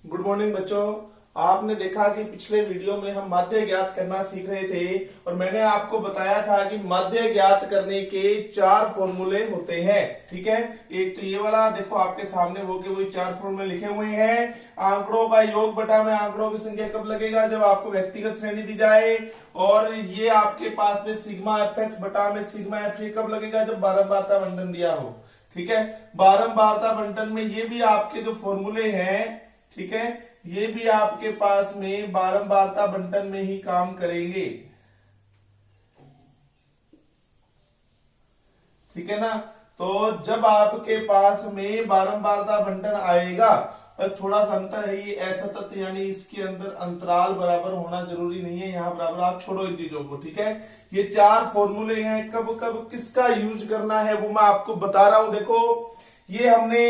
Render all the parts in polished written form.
Good morning बच्चों। आपने देखा कि पिछले वीडियो में हम माध्य ज्ञात करना सीख रहे थे और मैंने आपको बताया था कि माध्य ज्ञात करने के 4 फॉर्मूले होते हैं। ठीक है, एक तो ये वाला देखो आपके सामने वो के वही 4 फॉर्मूले लिखे हुए हैं। आंकड़ों का योग बटा में आंकड़ों की संख्या कब लगेगा? जब आपको व्यक्तिगत श्रेणी दी जाए। और ये आपके पास में सिग्मा एफ एक्स बटा में सिग्मा एफ ये कब लगेगा? जब बारंबारता बंटन दिया हो। ठीक है, बारंबारता बंटन में ये भी आपके जो फॉर्मूले हैं, ठीक है, ये भी आपके पास में बारंबारता बंटन में ही काम करेंगे। ठीक है ना? तो जब आपके पास में बारंबारता बंटन आएगा, बस थोड़ा सा अंतर है, ये असतत यानी इसके अंदर अंतराल बराबर होना जरूरी नहीं है, यहां बराबर आप छोड़ो इन चीजों को। ठीक है, ये 4 फॉर्मूले हैं, कब कब किसका यूज करना है वो मैं आपको बता रहा हूं। देखो, ये हमने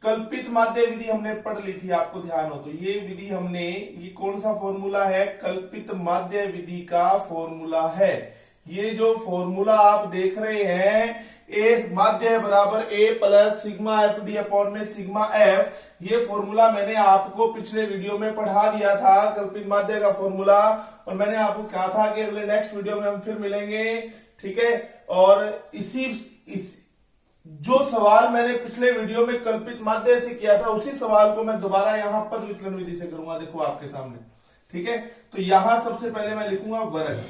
कल्पित माध्य विधि हमने पढ़ ली थी, आपको ध्यान हो तो। ये विधि हमने, ये कौन सा फॉर्मूला है? कल्पित माध्य विधि का फॉर्मूला है। ये जो फॉर्मूला आप देख रहे हैं, ए माध्य बराबर A plus sigma F D upon में सिग्मा एफ, ये फॉर्मूला मैंने आपको पिछले वीडियो में पढ़ा दिया था, कल्पित माध्य का फॉर्मूला। और मैंने आपको कहा था कि अगले नेक्स्ट वीडियो में हम फिर मिलेंगे। ठीक है, और इस जो सवाल मैंने पिछले वीडियो में कल्पित माध्य से किया था, उसी सवाल को मैं दोबारा यहां पद विचलन विधि से करूंगा। देखो आपके सामने। ठीक है, तो यहां सबसे पहले मैं लिखूंगा वर्ग।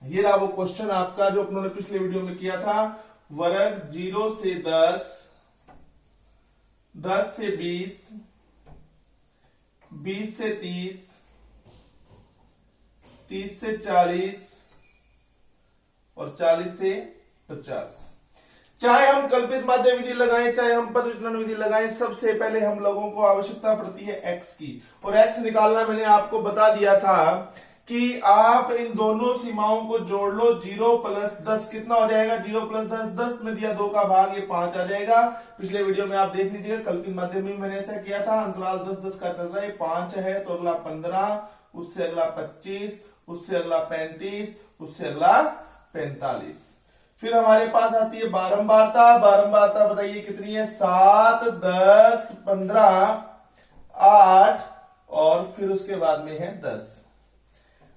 ये रहा वो क्वेश्चन आपका जो अपनों ने पिछले वीडियो में किया था। वर्ग 0 से 10, 10 से 20, 20 से 30, 30 से 40 और 40 से 50। चाहे हम कल्पित माध्य विधि लगाएं, चाहे हम पद विचलन विधि लगाएं, सबसे पहले हम लोगों को आवश्यकता पड़ती है एक्स की। और एक्स निकालना मैंने आपको बता दिया था कि आप इन दोनों सीमाओं को जोड़ लो। 0 प्लस 10 कितना हो जाएगा? 0 प्लस 10, 10 में दिया 2 का भाग, ये 5 आ जाएगा। पिछले वीडियो में आप देख लीजिएगा, कल्पित माध्य में मैंने ऐसा किया था। अंतराल 10-10 का चल रहा है, 5 है तो अगला 15, उससे अगला 25, उससे अगला 35, उससे अगला 45। फिर हमारे पास आती है बारंबारता। बारंबारता बताइए कितनी है? 7, 10, 15, 8 और फिर उसके बाद में है 10।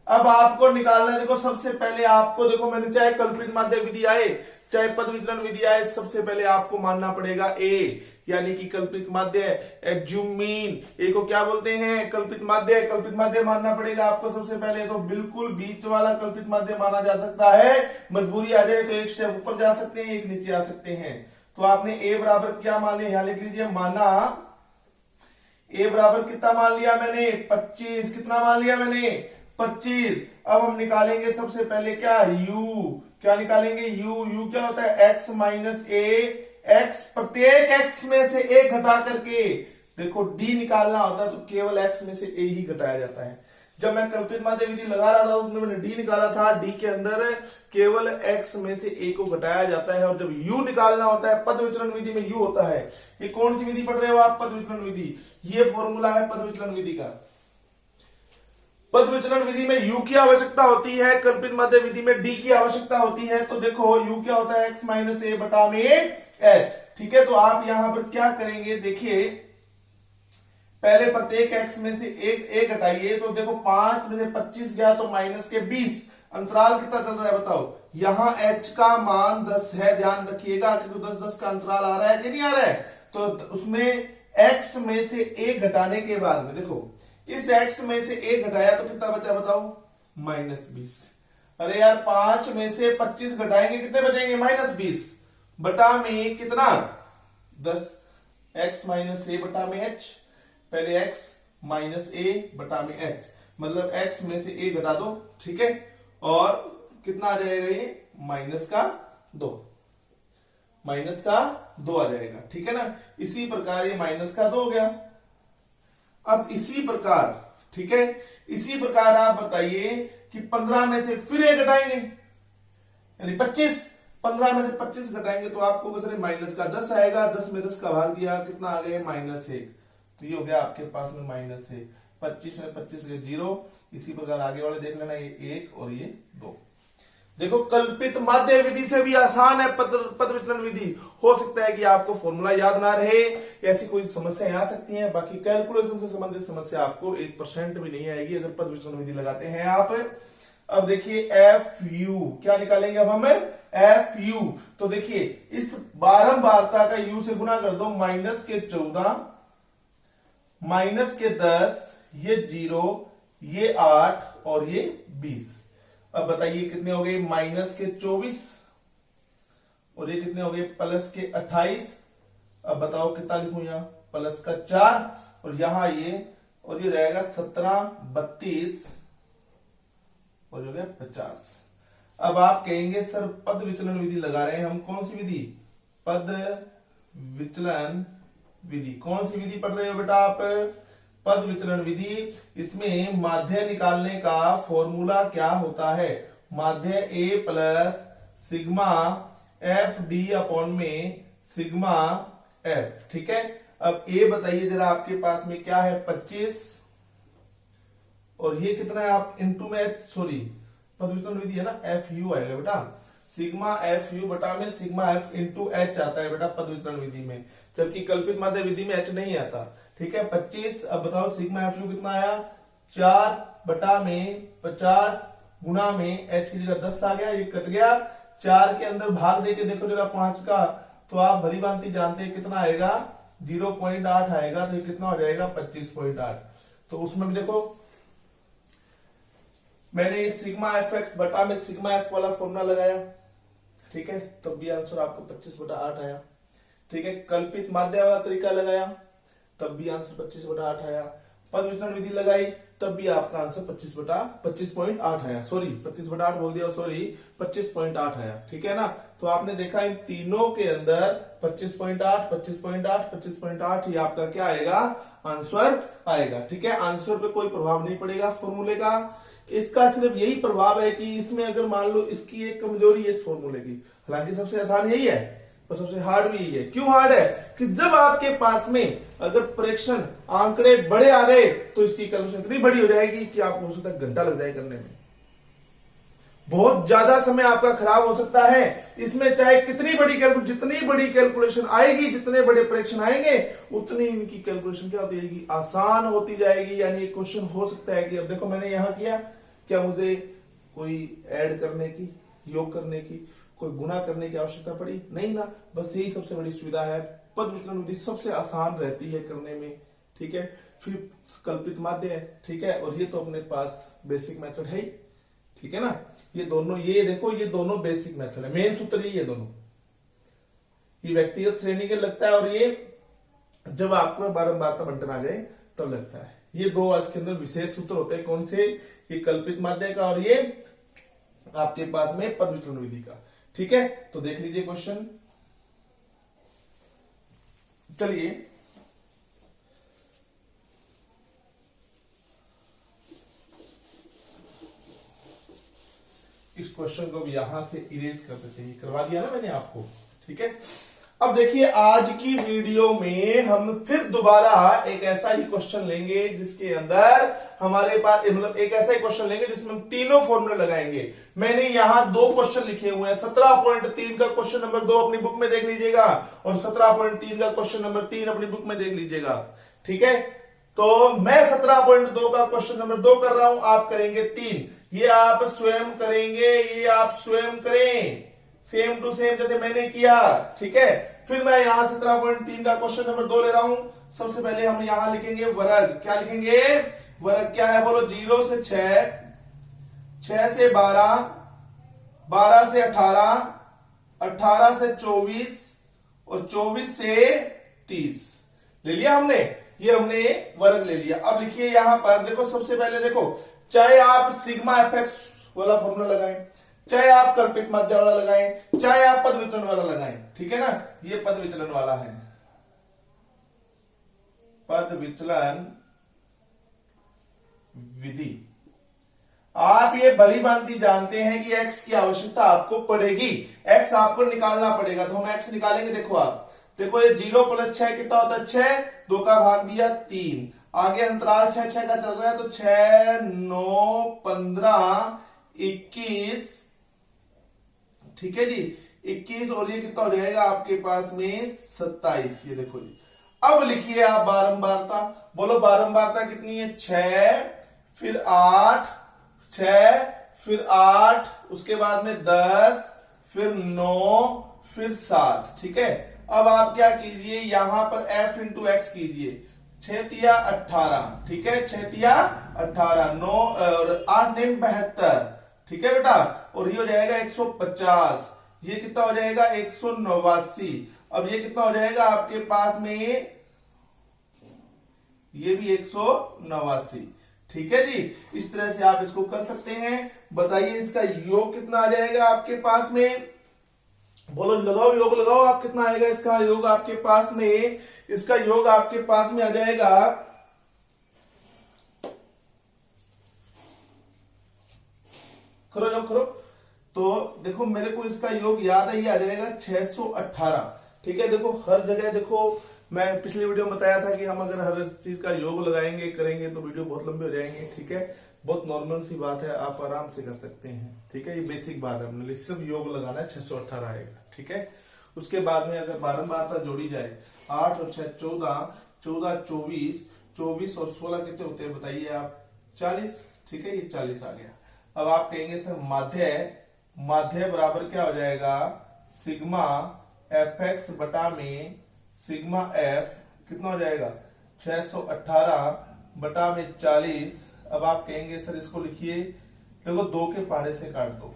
अब आपको निकालना है। देखो, सबसे पहले आपको, देखो मैंने चाहे कल्पित माध्य विधि आए चाहे पद विचलन विधि आए, सबसे पहले आपको मानना पड़ेगा ए, यानी कि कल्पित माध्य। एज्यूमीन, ए को क्या बोलते हैं? कल्पित माध्य। कल्पित माध्य मानना पड़ेगा आपको सबसे पहले। तो बिल्कुल बीच वाला कल्पित माध्य माना जा सकता है। मजबूरी आ जाए तो एक स्टेप ऊपर जा सकते हैं, एक नीचे आ सकते हैं। तो आपने ए बराबर क्या मान लिया? यहां लिख लीजिए, माना ए बराबर कितना मान लिया मैंने? 25। कितना मान लिया मैंने? 25। अब हम निकालेंगे सबसे पहले क्या? यू। क्या निकालेंगे? यू क्या होता है? एक्स माइनस ए। एक्स, प्रत्येक एक्स में से ए घटा करके, देखो डी निकालना होता है तो केवल एक्स में से ए ही घटाया जाता है। जब मैं कल्पित माध्य विधि लगा रहा था उसमें मैंने डी निकाला था, डी के अंदर केवल एक्स में से ए को घटाया जाता है। और जब यू निकालना होता है, पद विचलन विधि में यू होता है। ये कौन सी विधि पढ़ रहे हो आप? पद विचलन विधि। ये फॉर्मूला है पद विचलन विधि का। पद विचलन विधि में u की आवश्यकता होती है, कल्पित माध्य विधि में d की आवश्यकता होती है। तो देखो u क्या होता है? x माइनस ए बटा में h। ठीक है, तो आप यहां पर क्या करेंगे? देखिए, पहले प्रत्येक x में से एक घटाइए। तो देखो 5 में से 25 गया तो माइनस के 20। अंतराल कितना चल रहा है बताओ? यहां h का मान 10 है, ध्यान रखिएगा, क्योंकि 10-10 का अंतराल आ रहा है कि नहीं आ रहा है। तो उसमें x में से एक घटाने के बाद में देखो, इस x में से एक घटाया तो कितना बचा बताओ? -20। अरे यार, 5 में से 25 घटाएंगे कितने बचेंगे? -20 बटा में कितना? 10। x माइनस ए बटा में h। पहले x माइनस ए बटा में h, मतलब x में से ए घटा दो। ठीक है, और कितना आ जाएगा? ये -2। -2 आ जाएगा। ठीक है ना? इसी प्रकार ये -2 हो गया। अब इसी प्रकार, ठीक है, इसी प्रकार आप बताइए कि 15 में से फिर एक घटाएंगे, यानी 25। 15 में से 25 घटाएंगे तो आपको -10 आएगा। 10 में 10 का भाग दिया, कितना आ गया? -1। तो ये हो गया आपके पास में -1। 25 में 25 0। इसी प्रकार आगे वाले देख लेना, ये 1 और ये 2। देखो कल्पित माध्य विधि से भी आसान है पद विचलन विधि। हो सकता है कि आपको फॉर्मूला याद ना रहे, ऐसी कोई समस्याएं आ सकती हैं। बाकी कैलकुलेशन से संबंधित समस्या आपको 1% भी नहीं आएगी अगर पद विचलन विधि लगाते हैं आप। अब देखिए एफ यू क्या निकालेंगे अब हम, एफ यू। तो देखिए इस बारंबारता का यू से गुना कर दो, -14 -10, ये 0, ये 8 और ये 20। अब बताइए कितने हो गए, -24 और ये कितने हो गए, +28। अब बताओ कितना लिखूं यहां, +4 और यहां ये, और ये रहेगा 17, 32 और हो गया 50। अब आप कहेंगे सर पद विचलन विधि लगा रहे हैं हम, कौन सी विधि, पद विचलन विधि। कौन सी विधि पढ़ रहे हो बेटा आप, पद विचलन विधि। इसमें माध्य निकालने का फॉर्मूला क्या होता है, माध्य a plus sigma F D upon में सिग्मा एफ। ठीक है, अब a बताइए जरा आपके पास में क्या है, 25 और ये कितना है आप इंटू में, सॉरी पद विचलन विधि है ना, एफ यू आएगा बेटा, सिग्मा एफ यू बटा में सिग्मा एफ इंटू एच आता है बेटा पद विचलन विधि में, जबकि कल्पित माध्य विधि में एच नहीं आता। ठीक है 25। अब बताओ सिग्मा एफ यू कितना आया, 4 बटा में 50 गुना में एच की जगह 10 आ गया, ये कट गया। 4 के अंदर भाग देके देखो जरा 5 का, तो आप भली भांति जानते हैं कितना आएगा, 0.8 आएगा। तो ये कितना हो जाएगा, 25.8। तो उसमें भी देखो मैंने सिग्मा एफ एक्स बटा में सिग्मा एफ वाला फॉर्मूला लगाया। ठीक है, तब भी आंसर आपको 25/8 आया। ठीक है, कल्पित माध्य वाला तरीका लगाया तब भी आंसर 25/8 आया। पद विचलन विधि लगाई तब भी आपका आंसर 25.8 आया। सॉरी 25/8 बोल दिया, सॉरी 25.8 आया। ठीक है ना, तो आपने देखा इन तीनों के अंदर 25.8 25.8 25.8 ये आपका क्या आएगा, आंसर आएगा। ठीक है, आंसर पे कोई प्रभाव नहीं पड़ेगा फॉर्मूले का। इसका सिर्फ यही प्रभाव है कि इसमें अगर मान लो इसकी एक कमजोरी है इस फॉर्मूले की, हालांकि सबसे आसान यही है और सबसे हार्ड भी यही है। क्यों हार्ड है, कि जब आपके पास में अगर प्रेक्षण आंकड़े बड़े आ गए तो इसकी कैलकुलेशन इतनी बड़ी हो जाएगी कि आपको हो सकता है घंटा लग जाए करने में, बहुत ज्यादा समय आपका खराब हो सकता है। इसमें चाहे कितनी बड़ी जितनी बड़ी कैलकुलेशन आएगी, जितने बड़े प्रेक्षण आएंगे, उतनी इनकी कैलकुलेशन क्या होती जाएगी, आसान होती जाएगी। यानी क्वेश्चन हो सकता है कि अब देखो मैंने यहां किया, क्या मुझे कोई ऐड करने की, योग करने की, कोई गुना करने की आवश्यकता पड़ी, नहीं ना। बस यही सबसे बड़ी सुविधा है, पद विचलन विधि सबसे आसान रहती है करने में। ठीक है, फिर कल्पित माध्य है। ठीक है, और ये तो अपने पास बेसिक मेथड है ही। ठीक है ना, ये दोनों, ये देखो ये दोनों बेसिक मेथड है, मेन सूत्र ये दोनों, ये व्यक्तिगत श्रेणी के लगता है और ये जब आपको बारंबारता बंटन आ जाए तब लगता है। ये दो इसके अंदर विशेष सूत्र होते हैं, कौन से, ये कल्पित माध्य का और ये आपके पास में पद विचलन विधि का। ठीक है, तो देख लीजिए क्वेश्चन। चलिए इस क्वेश्चन को भी यहां से इरेज कर देते हैं, करवा दिया ना मैंने आपको। ठीक है, अब देखिए आज की वीडियो में हम फिर दोबारा एक ऐसा ही क्वेश्चन लेंगे जिसके अंदर हमारे पास, मतलब एक ऐसा ही क्वेश्चन लेंगे जिसमें हम तीनों फॉर्मूले लगाएंगे। मैंने यहां 2 क्वेश्चन लिखे हुए हैं, 17.3 का क्वेश्चन नंबर 2 अपनी बुक में देख लीजिएगा और 17.3 का क्वेश्चन नंबर 3 अपनी बुक में देख लीजिएगा। ठीक है, तो मैं 17.2 का क्वेश्चन नंबर 2 कर रहा हूं, आप करेंगे 3। ये आप स्वयं करेंगे, ये आप स्वयं करें, सेम टू सेम जैसे मैंने किया। ठीक है, फिर मैं यहां 17.3 का क्वेश्चन नंबर 2 ले रहा हूं। सबसे पहले हम यहां लिखेंगे वर्ग। क्या लिखेंगे, वर्ग क्या है बोलो, 0 से 6, 6 से 12, 12 से 18, 18 से 24 और 24 से 30 ले लिया हमने, ये हमने वर्ग ले लिया। अब लिखिए यहां पर देखो, सबसे पहले देखो, चाहे आप सिग्मा एफ एक्स वाला फॉर्मूला लगाएं, चाहे आप कल्पित माध्य वाला लगाएं, चाहे आप पद विचलन वाला लगाएं। ठीक है ना, ये पद विचलन वाला है, पद विचलन विधि। आप ये भली भांति जानते हैं कि x की आवश्यकता आपको पड़ेगी, x आपको निकालना पड़ेगा। तो हम x निकालेंगे। देखो आप देखो, ये 0 + 6 कितना होता है, 6, 2 का भाग दिया 3, आगे अंतराल 6 6 का चल रहा है, तो 6 9 15 21 ठीक है जी, 21 और ये कितना हो जाएगा आपके पास में 27। ये देखो जी, अब लिखिए आप बारंबारता, बोलो बारंबारता कितनी है, 6 फिर 8, 6 फिर 8, उसके बाद में 10 फिर 9 फिर 7। ठीक है, अब आप क्या कीजिए, यहां पर f इंटू एक्स कीजिए, 6 तिया 18, ठीक है, 6 तिया 18, 9 और 8 9 72, ठीक है बेटा, और ये हो जाएगा 150, ये कितना हो जाएगा 189। अब ये कितना हो जाएगा आपके पास में, ये भी 189। ठीक है जी, इस तरह से आप इसको कर सकते हैं। बताइए इसका योग कितना आ जाएगा आपके पास में, बोलो लगाओ योग लगाओ, आप कितना आएगा इसका योग आपके पास में, इसका योग आपके पास में आ जाएगा, करो जो करो, तो देखो मेरे को इसका योग याद है, ये आ जाएगा 618। ठीक है, देखो हर जगह देखो, मैं पिछली वीडियो में बताया था कि हम अगर हर चीज का योग लगाएंगे करेंगे तो वीडियो बहुत लंबे हो जाएंगे। ठीक है, बहुत नॉर्मल सी बात है, आप आराम से कर सकते हैं। ठीक है, ये बेसिक बात है, हमने सिर्फ योग लगाना है, 618 आएगा। ठीक है, उसके बाद में अगर बारंबारता जोड़ी जाए, 8 और 6 14, 14 24, 24 और 16 कितने होते हैं बताइए आप, 40। ठीक है, ये 40 आ गया। अब आप कहेंगे सर माध्य, माध्य बराबर क्या हो जाएगा, सिग्मा एफ एक्स बटा में सिग्मा एफ कितना हो जाएगा, 618 बटा में 40। अब आप कहेंगे सर इसको लिखिए, देखो 2 के पहाड़े से काट दो,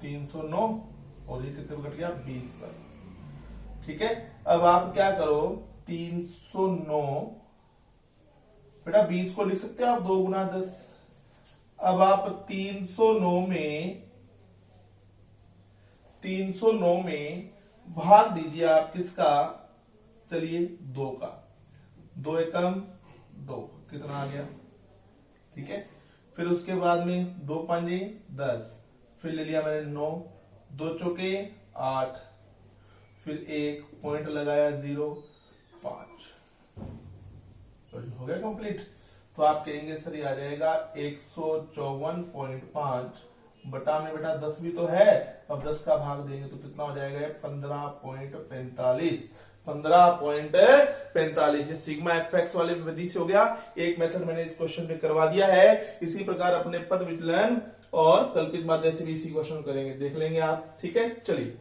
309 और ये कितने पर कट गया, 20 पर। ठीक है, अब आप क्या करो, 309 बेटा 20 को लिख सकते हो आप 2 गुना 10। अब आप 309 में भाग दीजिए आप किसका, चलिए 2 का, 2 एकम 2 कितना आ गया। ठीक है, फिर उसके बाद में 2 5 10, फिर ले लिया मैंने 9, 2 चौके 8, फिर 1 पॉइंट लगाया 0 5, हो गया कंप्लीट। तो आप कहेंगे सर ये आ जाएगा 154.5 बटा में बेटा 10 भी तो है, अब 10 का भाग देंगे तो कितना हो जाएगा, 15.45, 15.45। सिग्मा एफ वाले विधि से हो गया। एक मेथड मैंने इस क्वेश्चन में करवा दिया है, इसी प्रकार अपने पद विचलन और कल्पित माध्य से भी इसी क्वेश्चन करेंगे, देख लेंगे आप। ठीक है, चलिए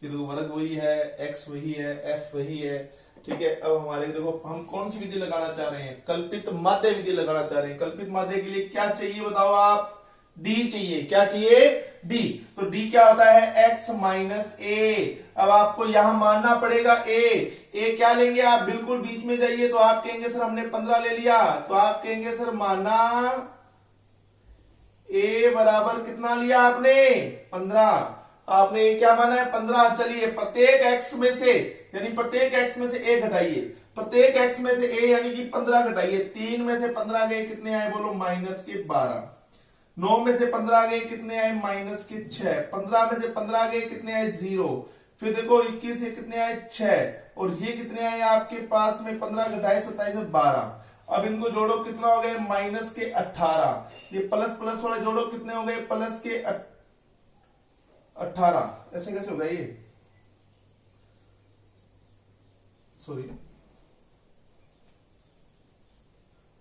ये देखो वर्ग वही है, एक्स वही है, एफ वही है। ठीक है, अब हमारे देखो हम कौन सी विधि लगाना चाह रहे हैं, कल्पित माध्य विधि लगाना चाह रहे हैं। कल्पित माध्य के लिए क्या चाहिए बताओ आप, डी चाहिए। क्या चाहिए, डी। तो डी क्या होता है, एक्स माइनस ए। अब आपको यहां मानना पड़ेगा ए क्या लेंगे आप, बिल्कुल बीच में जाइए, तो आप कहेंगे सर हमने 15 ले लिया, तो आप कहेंगे सर माना ए बराबर कितना लिया आपने, 15। आपने ये क्या माना है, 15। चलिए प्रत्येक एक्स में से, यानी प्रत्येक एक्स में से ए घटाइए, प्रत्येक एक्स में से ए यानी कि 15 घटाइए। 3 में से 15 गए कितने आए, बोलो माइनस के 12। 9 में से 15 गए कितने आए, माइनस के 6। 15 में से 15 गए कितने आए, 0। फिर देखो 21 से कितने आए, 6। और ये कितने आए आपके पास में, 15 घटाए 27 में 12। अब इनको जोड़ो कितना हो गए, माइनस के 18। ये प्लस प्लस वाले जोड़ो कितने हो गए, प्लस के 18। ऐसे कैसे होगा ये, सॉरी,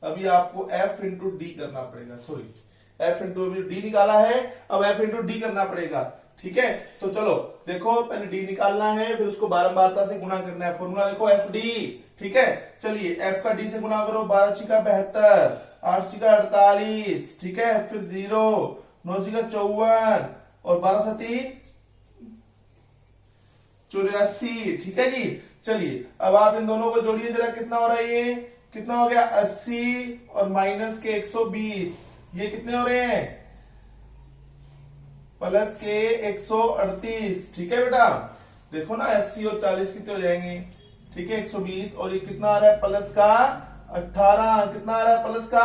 अभी आपको f इंटू डी करना पड़ेगा, सॉरी f इंटू डी निकाला है, अब f इंटू डी करना पड़ेगा। ठीक है, तो चलो देखो पहले डी निकालना है, फिर उसको बारंबारता से गुणा करना है। फॉर्मूला देखो एफ डी। ठीक है, चलिए f का d से गुणा करो, 12 छिका 72, 8 छिका 48, ठीक है, फिर 0, 9 छिका 54 और 12 सती 84। ठीक है जी, चलिए अब आप इन दोनों को जोड़िए जरा, कितना हो रहा है ये, कितना हो गया, 80 और माइनस के 120, ये कितने हो रहे हैं, प्लस के 138। ठीक है बेटा, देखो ना 80 और 40 कितने हो जाएंगे, ठीक है 120, और ये कितना आ रहा है, प्लस का 18। कितना आ रहा है, प्लस का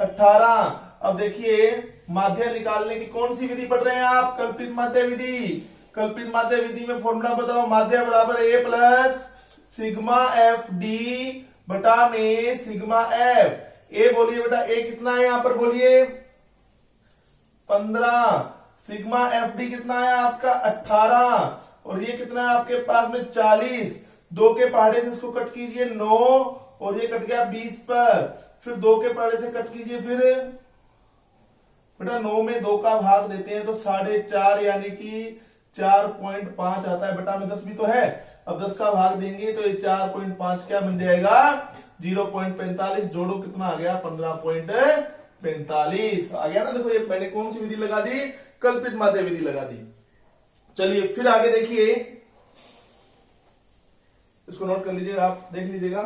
18। अब देखिए माध्य निकालने की कौन सी विधि पढ़ रहे हैं आप, कल्पित माध्य विधि। कल्पित माध्य विधि में फॉर्मूला बताओ, माध्य बराबर A plus sigma F D बटा में सिग्मा एफ। ए बोलिए बेटा, ए कितना है यहां पर बोलिए 15, सिग्मा एफ डी कितना है आपका 18, और ये कितना है आपके पास में 40। 2 के पहाड़े से इसको कट कीजिए 9, और ये कट गया 20 पर। फिर 2 के पहाड़े से कट कीजिए, फिर बेटा 9 में 2 का भाग देते हैं तो 4.5 यानी कि 4.5 आता है। बेटा में 10 भी तो है, अब 10 का भाग देंगे तो ये 4.5 क्या बन जाएगा 0.45। जोड़ो कितना आ गया 15.45 आ गया ना। देखो ये मैंने कौन सी विधि लगा दी, कल्पित माध्य विधि लगा दी। चलिए फिर आगे देखिए, इसको नोट कर लीजिएगा, आप देख लीजिएगा।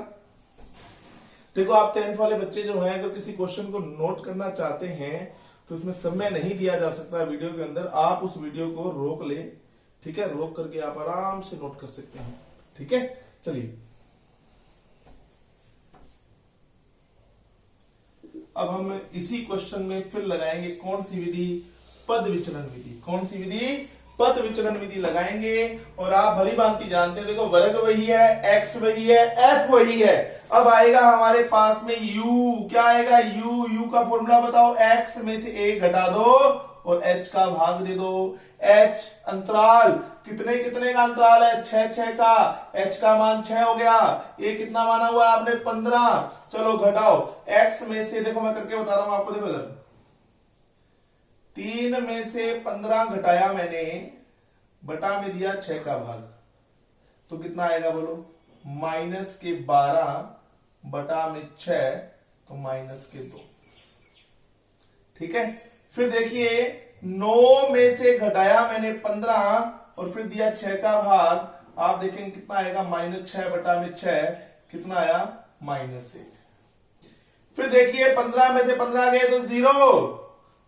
देखो आप 10th वाले बच्चे जो हैं, अगर किसी क्वेश्चन को नोट करना चाहते हैं तो इसमें समय नहीं दिया जा सकता वीडियो के अंदर, आप उस वीडियो को रोक ले, ठीक है, रोक करके आप आराम से नोट कर सकते हैं, ठीक है। चलिए अब हम इसी क्वेश्चन में फिर लगाएंगे कौन सी विधि, पद विचलन विधि। कौन सी विधि, पद विचलन विधि लगाएंगे। और आप भली भांति जानते हैं, देखो वर्ग वही है, एक्स वही है, एफ वही है। अब आएगा हमारे पास में u, क्या आएगा u का फॉर्मूला बताओ, x में से a घटा दो और h का भाग दे दो। h अंतराल कितने कितने का अंतराल है, 6 का, h का मान 6 हो गया, a कितना माना हुआ है आपने 15। चलो घटाओ x में से, देखो मैं करके बता रहा हूं आपको, देखो इधर 3 में से 15 घटाया मैंने, बटा में दिया 6 का भाग, तो कितना आएगा बोलो -12 बटा में 6, तो -2, ठीक है। फिर देखिए 9 में से घटाया मैंने 15 और फिर दिया 6 का भाग, आप देखेंगे कितना आएगा -6 बटा में 6, कितना आया -1। फिर देखिए 15 में से 15 गए तो 0,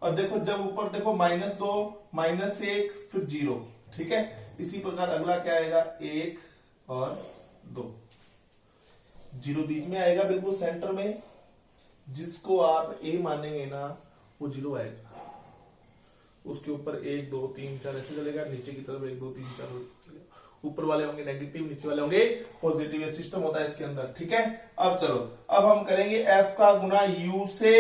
और देखो जब ऊपर देखो -2 -1 फिर 0, ठीक है। इसी प्रकार अगला क्या आएगा 1 और 2, 0 बीच में आएगा बिल्कुल सेंटर में, जिसको आप a मानेंगे ना वो 0 आएगा। उसके ऊपर 1 2 3 4 ऐसे चलेगा, नीचे की तरफ 1 2 3 4 ऊपर वाले होंगे नेगेटिव, नीचे वाले होंगे पॉजिटिव। ये सिस्टम होता है इसके अंदर, ठीक है। अब चलो, अब हम करेंगे f का गुना u से।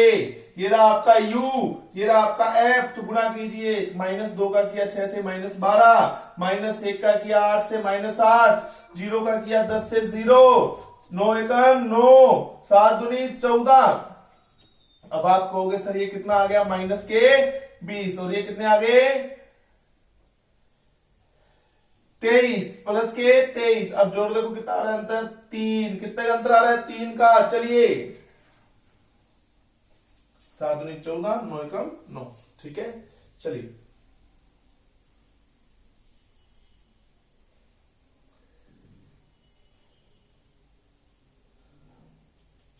ये रहा आपका u, ये रहा आपका f, तो गुणा कीजिए। -2 का किया 6 से -12, -1 का किया 8 से -8, 0 का किया 10 से 0, 9 एकम 9, 7 दूनी 14। अब आप कहोगे सर ये कितना आ गया -20, और ये कितने आ गए 23 प्लस के 23। अब जोड़ देखो कितना आ रहा है अंतर, 3, कितने का अंतर आ रहा है 3 का। चलिए 7 दूनी 14, 9 एकम 9, ठीक है। चलिए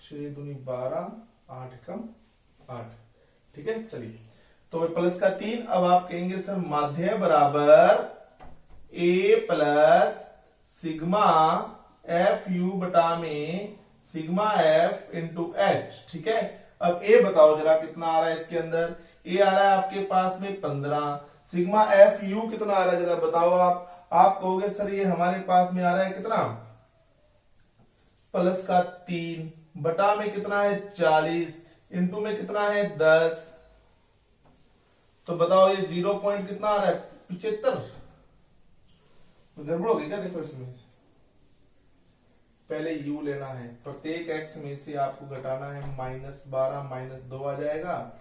6 दूनी 12, 8 एकम 8, ठीक है। चलिए तो प्लस का 3। अब आप कहेंगे सर माध्य बराबर a plus sigma F you बटा में सिग्मा एफ इंटू एच, ठीक है। अब a बताओ जरा कितना आ रहा है इसके अंदर, a आ रहा है आपके पास में 15, सिग्मा एफ यू कितना आ रहा है जरा बताओ आप कहोगे सर ये हमारे पास में आ रहा है कितना, प्लस का 3 बटा में कितना है 40, इंटू में कितना है 10, तो बताओ ये 0 पॉइंट कितना आ रहा है 75। गड़बड़ होगी क्या, देखो इसमें पहले u लेना है, प्रत्येक x में से आपको घटाना है -12 -2 आ जाएगा।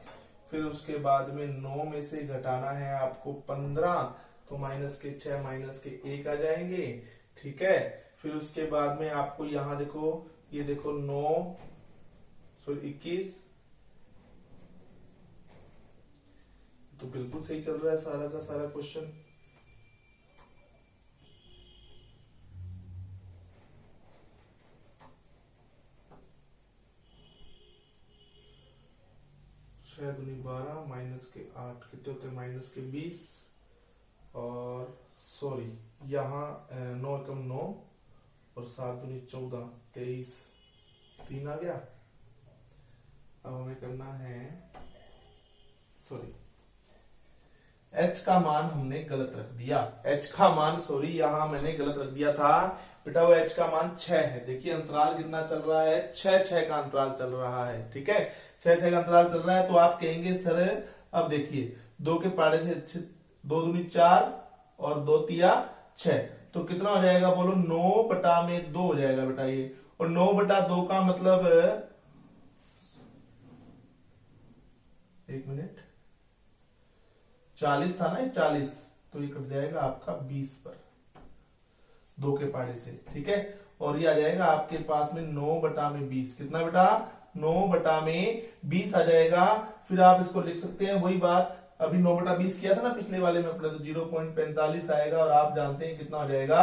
फिर उसके बाद में 9 में से घटाना है आपको 15, तो -6 -1 आ जाएंगे, ठीक है। फिर उसके बाद में आपको यहां देखो, ये देखो 21, तो बिल्कुल सही चल रहा है सारा का सारा क्वेश्चन। शायद 12 -8 कितने होते हैं -20, और सॉरी यहाँ 9 एकम 9 और 7 दूनी 14, 23, 3 आ गया। अब हमें करना है, सॉरी h का मान हमने गलत रख दिया, h का मान सॉरी यहां मैंने गलत रख दिया था बेटा, वो h का मान 6 है। देखिए अंतराल कितना चल रहा है, 6 का अंतराल चल रहा है, ठीक है, 6 का अंतराल चल रहा है। तो आप कहेंगे सर अब देखिए 2 के पाड़े से 2 दूनी 4 और 2 तिया 6, तो कितना हो जाएगा बोलो, 9/2 हो जाएगा बेटा ये। और 9/2 का मतलब 1 मिनट 40 था ना, ये 40, तो ये कट जाएगा आपका 20 पर 2 के पाड़े से, ठीक है। और ये आ जाएगा आपके पास में 9/20, कितना बेटा, 9/20 आ जाएगा। फिर आप इसको लिख सकते हैं वही बात, अभी 9/20 किया था ना पिछले वाले में अपने, तो 0.45 आएगा, और आप जानते हैं कितना हो जाएगा,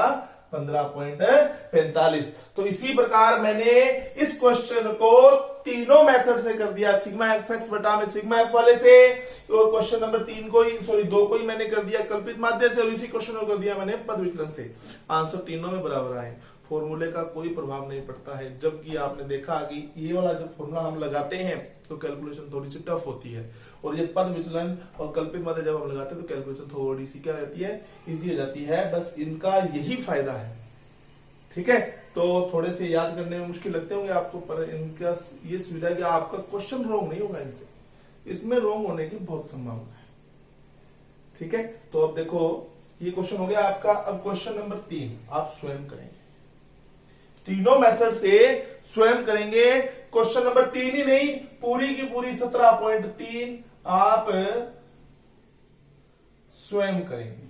15.45। तो इसी प्रकार मैंने इस क्वेश्चन को तीनों मेथड से कर दिया, सिग्मा एफ एक्स बटा में सिग्मा एफ वाले से, और क्वेश्चन नंबर 3 को ही सॉरी 2 को ही मैंने कर दिया कल्पित माध्य से, और इसी क्वेश्चन को कर दिया मैंने पद विचलन से। आंसर तीनों में बराबर आए, फॉर्मूले का कोई प्रभाव नहीं पड़ता है। जबकि आपने देखा कि ये वाला जो फॉर्मूला हम लगाते हैं तो कैलकुलेशन थोड़ी सी टफ होती है, और ये पद विचलन और कल्पित माध्य जब हम लगाते हैं तो कैलकुलेशन थोड़ी सी क्या रहती है, इजी हो जाती है। बस इनका यही फायदा है, ठीक है। तो थोड़े से याद करने में मुश्किल लगते होंगे आपको, पर इनका ये सुविधा कि आपका क्वेश्चन रॉन्ग नहीं होगा इनसे, इसमें रॉन्ग होने की बहुत संभावना है, ठीक है। तो अब देखो ये क्वेश्चन हो गया आपका। अब क्वेश्चन नंबर 3 आप स्वयं करेंगे, तीनों मेथड से स्वयं करेंगे। क्वेश्चन नंबर 3 ही नहीं, पूरी की पूरी 17.3 आप स्वयं करेंगे।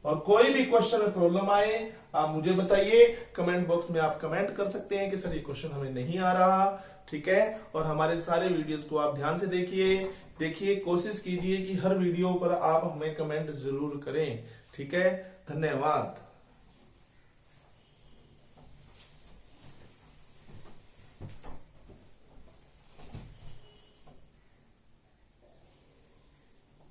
और कोई भी क्वेश्चन में प्रॉब्लम आए आप मुझे बताइए, कमेंट बॉक्स में आप कमेंट कर सकते हैं कि सर ये क्वेश्चन हमें नहीं आ रहा, ठीक है। और हमारे सारे वीडियोस को आप ध्यान से देखिए, कोशिश कीजिए कि हर वीडियो पर आप हमें कमेंट जरूर करें, ठीक है। धन्यवाद।